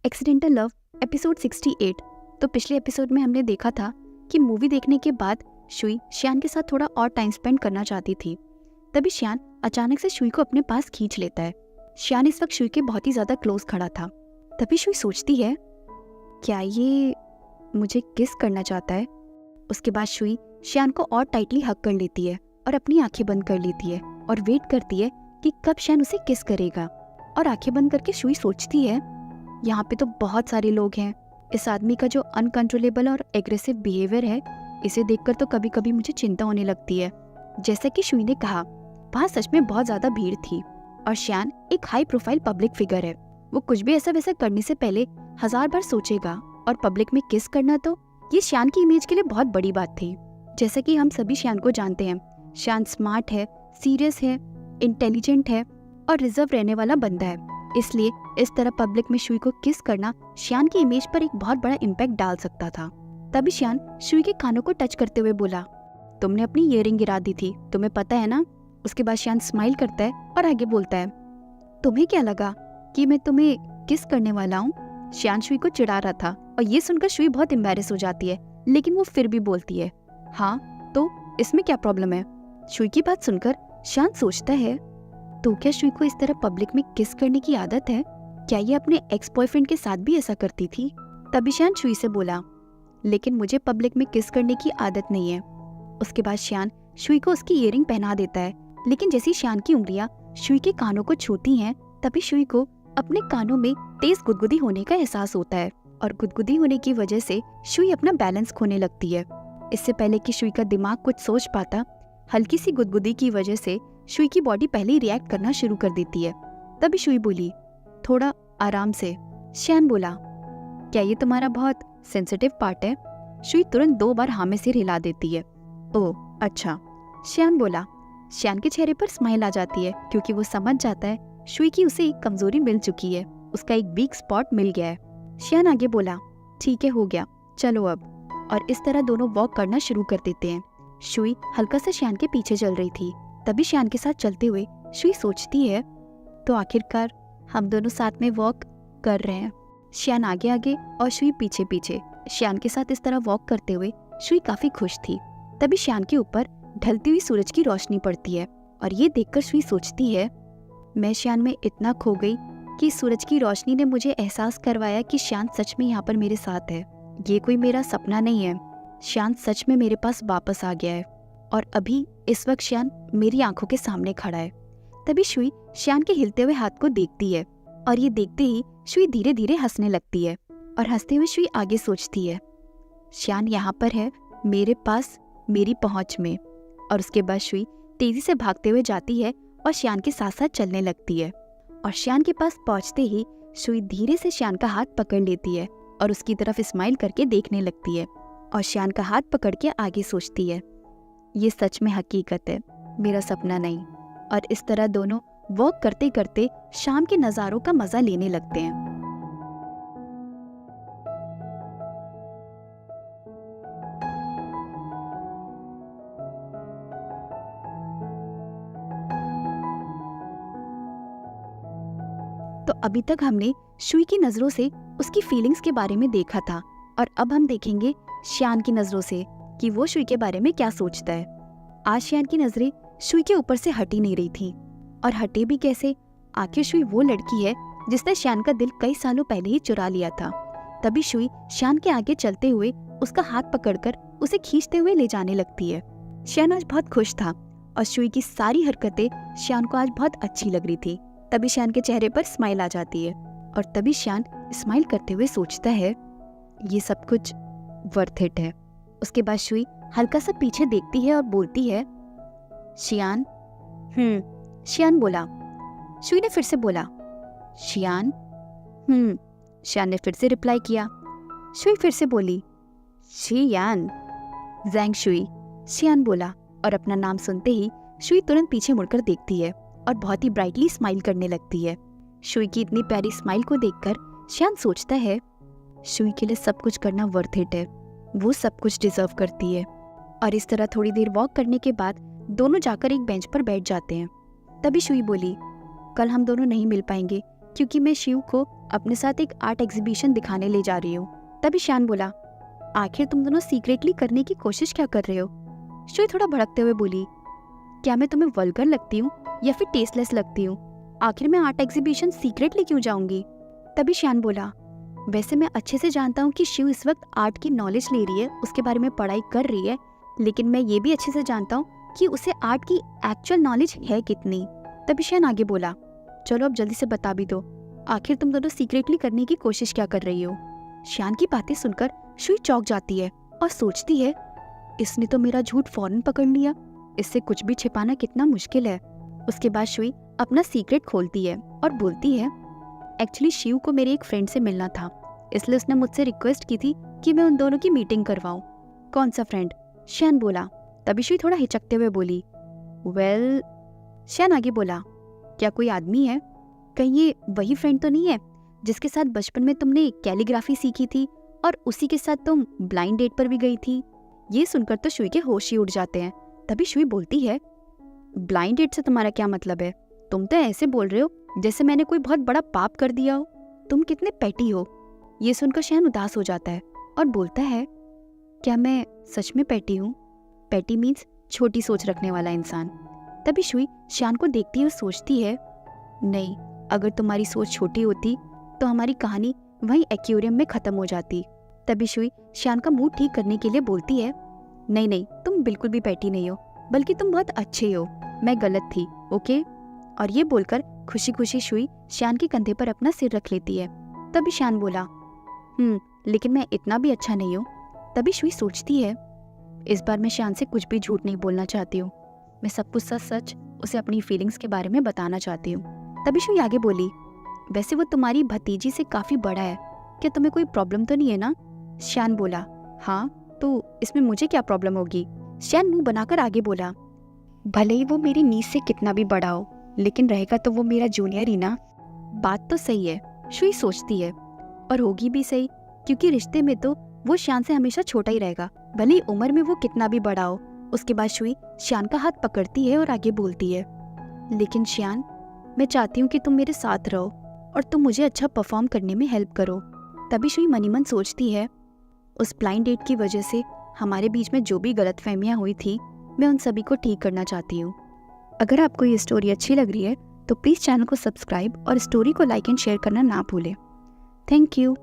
Accidental love episode 68। तो पिछले episode में हमने देखा था कि मूवी देखने के बाद शुई श्यान के साथ थोड़ा और टाइम स्पेंड करना चाहती थी। तभी श्यान अचानक से शुई को अपने पास खींच लेता है। श्यान इस वक्त शुई के बहुत ही ज्यादा क्लोज खड़ा था। तभी शुई सोचती है, क्या ये मुझे किस करना चाहता है। उसके बाद शुई श्यान को और टाइटली हग कर लेती है और अपनी आंखें बंद कर लेती है और वेट करती है कि कब श्यान उसे किस करेगा। और आंखें बंद करके शुई सोचती है, यहाँ पे तो बहुत सारे लोग हैं। इस आदमी का जो अनकंट्रोलेबल और एग्रेसिव बिहेवियर है, इसे देखकर तो कभी कभी मुझे चिंता होने लगती है। जैसा कि शुई ने कहा, वहाँ सच में बहुत ज्यादा भीड़ थी और श्यान एक हाई प्रोफाइल पब्लिक फिगर है। वो कुछ भी ऐसा वैसा करने से पहले 1000 बार सोचेगा और पब्लिक में किस करना, तो ये श्यान की इमेज के लिए बहुत बड़ी बात थी। जैसा कि हम सभी श्यान को जानते हैं, श्यान स्मार्ट है, सीरियस है, इंटेलिजेंट है और रिजर्व रहने वाला बंदा है। इसलिए इस तरह पब्लिक में शुई को किस करना श्यान की इमेज पर एक बहुत बड़ा इम्पैक्ट डाल सकता था। तभी श्यान शुई के कानों को टच करते हुए बोला, तुमने अपनी ईयरिंग गिरा दी थी, तुम्हें पता है ना। उसके बाद श्यान स्माइल करता है और आगे बोलता है, तुम्हें क्या लगा कि मैं तुम्हें किस करने वाला हूँ। श्यान शुई को चिढ़ा रहा था और ये सुनकर शुई बहुत एम्बैरेस हो जाती है, लेकिन वो फिर भी बोलती है, हाँ तो इसमें क्या प्रॉब्लम है। शुई की बात सुनकर श्यान सोचता है, तो क्या शुई को इस तरह पब्लिक में किस करने की आदत है? क्या ये अपने एक्स बॉयफ्रेंड के साथ भी ऐसा करती थी? तभी श्यान शुई से बोला, लेकिन मुझे पब्लिक में किस करने की आदत नहीं है। उसके बाद श्यान शुई को उसकी ईयरिंग पहना देता है, लेकिन जैसी श्यान की उंगलियां शुई के कानों को छूती हैं, तभी शुई को अपने कानों में तेज गुदगुदी होने का एहसास होता है और गुदगुदी होने की वजह से शुई अपना बैलेंस खोने लगती है। इससे पहले कि शुई का दिमाग कुछ सोच पाता, हल्की सी गुदगुदी की वजह से शुई की बॉडी पहले ही रिएक्ट करना शुरू कर देती है। तभी शुई बोली, थोड़ा आराम से। श्यान बोला, क्या ये तुम्हारा बहुत सेंसिटिव पार्ट है? शुई तुरंत 2 बार हाँ में सिर हिला देती है। ओह अच्छा, श्यान बोला। श्यान के चेहरे पर स्माइल आ जाती है क्योंकि वो समझ जाता है शुई की उसे एक कमजोरी मिल चुकी है, उसका एक वीक स्पॉट मिल गया है। श्यान आगे बोला, ठीक है, हो गया, चलो अब। और इस तरह दोनों वॉक करना शुरू कर देते हैं। शुई हल्का सा श्यान के पीछे चल रही थी। तभी श्यान के साथ चलते हुए शुई सोचती है, तो आखिरकार हम दोनों साथ में वॉक कर रहे हैं। श्यान आगे आगे और शुई पीछे पीछे। श्यान के साथ इस तरह वॉक करते हुए शुई काफी खुश थी। तभी श्यान के ऊपर ढलती हुई सूरज की रोशनी पड़ती है और ये देखकर शुई सोचती है, मैं श्यान में इतना खो गई कि सूरज की रोशनी ने मुझे एहसास करवाया कि श्यान सच में यहाँ पर मेरे साथ है। ये कोई मेरा सपना नहीं है, श्यान सच में मेरे पास वापस आ गया है और अभी इस वक्त श्यान मेरी आंखों के सामने खड़ा है। तभी शुई श्यान के हिलते हुए हाथ को देखती है और ये देखते ही शुई धीरे धीरे हंसने लगती है और हंसते हुए शुई आगे सोचती है, श्यान यहाँ पर है, मेरे पास, मेरी पहुंच में। और उसके बाद शुई तेजी से भागते हुए जाती है और श्यान के साथ साथ चलने लगती है। और श्यान के पास पहुंचते ही शुई धीरे से श्यान का हाथ पकड़ लेती है और उसकी तरफ स्माइल करके देखने लगती है और श्यान का हाथ पकड़ के आगे सोचती है, ये सच में हकीकत है, मेरा सपना नहीं। और इस तरह दोनों वॉक करते करते शाम के नज़ारों का मजा लेने लगते हैं। तो अभी तक हमने शुई की नजरों से उसकी फीलिंग्स के बारे में देखा था और अब हम देखेंगे श्यान की नजरों से कि वो शुई के बारे में क्या सोचता है। आज श्यान की नजरें शुई के ऊपर से हटी नहीं रही थी, और हटे भी कैसे? आखिर शुई वो लड़की है जिसने श्यान का दिल कई सालों पहले ही चुरा लिया था। तभी शुई श्यान के आगे चलते हुए उसका हाथ पकड़कर उसे खींचते हुए ले जाने लगती है। श्यान आज बहुत खुश था और शुई की सारी हरकतें श्यान को आज बहुत अच्छी लग रही थी। तभी श्यान के चेहरे पर स्माइल आ जाती है और तभी श्यान स्माइल करते हुए सोचता है, ये सब कुछ वर्थ इट है। उसके बाद शुई हल्का सा पीछे देखती है और बोलती है, श्यान। श्यान बोला। शुई ने फिर से बोला, श्यान। श्यान ने फिर से रिप्लाई किया। शुई फिर से बोली, श्यान। जैंग शुई, श्यान बोला। और अपना नाम सुनते ही शुई तुरंत पीछे मुड़कर देखती है और बहुत ही ब्राइटली स्माइल करने लगती है। शुई की इतनी प्यारी स्माइल को देखकर श्यान सोचता है, शुई के लिए सब कुछ करना वर्थ इट है, वो सब कुछ डिजर्व करती है। और इस तरह थोड़ी देर वॉक करने के बाद दोनों जाकर एक बेंच पर बैठ जाते हैं। तभी शुई बोली, कल हम दोनों नहीं मिल पाएंगे क्योंकि मैं शिव को अपने साथ एक आर्ट एग्जीबिशन दिखाने ले जा रही हूँ। तभी श्यान बोला, आखिर तुम दोनों सीक्रेटली करने की कोशिश क्या कर रहे हो? शुई थोड़ा भड़कते हुए बोली, क्या मैं तुम्हें वल्गर लगती हूँ या फिर टेस्टलेस लगती हूँ? आखिर मैं आर्ट एग्जीबिशन सीक्रेटली क्यों जाऊंगी? तभी श्यान बोला, वैसे मैं अच्छे से जानता हूँ कि शिव इस वक्त आर्ट की नॉलेज ले रही है, उसके बारे में पढ़ाई कर रही है, लेकिन मैं ये भी अच्छे से जानता हूँ कि उसे आर्ट की एक्चुअल नॉलेज है कितनी। तभी श्यान आगे बोला, चलो अब जल्दी से बता भी दो, आखिर तुम दोनों सीक्रेटली करने की कोशिश क्या कर रही हो? श्यान की बातें सुनकर शुई चौंक जाती है और सोचती है, इसने तो मेरा झूठ फौरन पकड़ लिया, इससे कुछ भी छिपाना कितना मुश्किल है। उसके बाद शुई अपना सीक्रेट खोलती है और बोलती है, एक्चुअली शिव को मेरे एक फ्रेंड से मिलना था, इसलिए उसने मुझसे रिक्वेस्ट की थी कि मैं उन दोनों की मीटिंग करवाऊं। कौन सा फ्रेंड? श्यान बोला। तभी शुई थोड़ा हिचकते हुए बोली, वेल। श्यान आगे बोला, क्या कोई आदमी है? कहीं ये वही फ्रेंड तो नहीं है जिसके साथ बचपन में तुमने कैलीग्राफी सीखी थी और उसी के साथ तुम ब्लाइंड डेट पर भी गई थी? ये सुनकर तो शुई के होश ही उड़ जाते हैं। तभी शुई बोलती है, ब्लाइंड डेट से तुम्हारा क्या मतलब है? तुम तो ऐसे बोल रहे हो जैसे मैंने कोई बहुत बड़ा पाप कर दिया हो। तुम कितने पेटी हो। ये सुनकर श्यान उदास हो जाता है और बोलता है, क्या मैं सच में पेटी हूँ? पेटी मीन्स छोटी सोच रखने वाला इंसान। तभी शुई श्यान को देखती हुए सोचती है, नहीं, अगर तुम्हारी सोच छोटी होती तो हमारी कहानी वहीं एक्वेरियम में खत्म हो जाती। तभी शुई श्यान का मूड ठीक करने के लिए बोलती है, नहीं नहीं, तुम बिल्कुल भी पेटी नहीं हो, बल्कि तुम बहुत अच्छे हो, मैं गलत थी, ओके? और ये बोलकर खुशी खुशी शुई श्यान के कंधे पर अपना सिर रख लेती है। तभी श्यान बोला, लेकिन मैं इतना भी अच्छा नहीं हूँ। तभी शुई सोचती है, इस बार मैं श्यान से कुछ भी झूठ नहीं बोलना चाहती हूँ, मैं सब कुछ सच सच उसे अपनी फीलिंग्स के बारे में बताना चाहती हूँ। तभी शुई आगे बोली, वैसे वो तुम्हारी भतीजी से काफी बड़ा है, क्या तुम्हें कोई प्रॉब्लम तो नहीं है ना? श्यान बोला, हाँ, तो इसमें मुझे क्या प्रॉब्लम होगी? श्यान मुंह बनाकर आगे बोला, भले ही वो मेरी नीज से कितना भी बड़ा हो, लेकिन रहेगा तो वो मेरा जूनियर ही ना। बात तो सही है, शुई सोचती है, और होगी भी सही, क्योंकि रिश्ते में तो वो श्यान से हमेशा छोटा ही रहेगा, भले ही उम्र में वो कितना भी बड़ा हो। उसके बाद शुई श्यान का हाथ पकड़ती है और आगे बोलती है, लेकिन श्यान, मैं चाहती हूँ कि तुम मेरे साथ रहो और तुम मुझे अच्छा परफॉर्म करने में हेल्प करो। तभी शुई मनी मन सोचती है, उस ब्लाइंड डेट की वजह से हमारे बीच में जो भी गलतफहमियां हुई थी, मैं उन सभी को ठीक करना चाहती हूँ। अगर आपको ये स्टोरी अच्छी लग रही है तो प्लीज़ चैनल को सब्सक्राइब और स्टोरी को लाइक एंड शेयर करना ना भूलें। Thank you.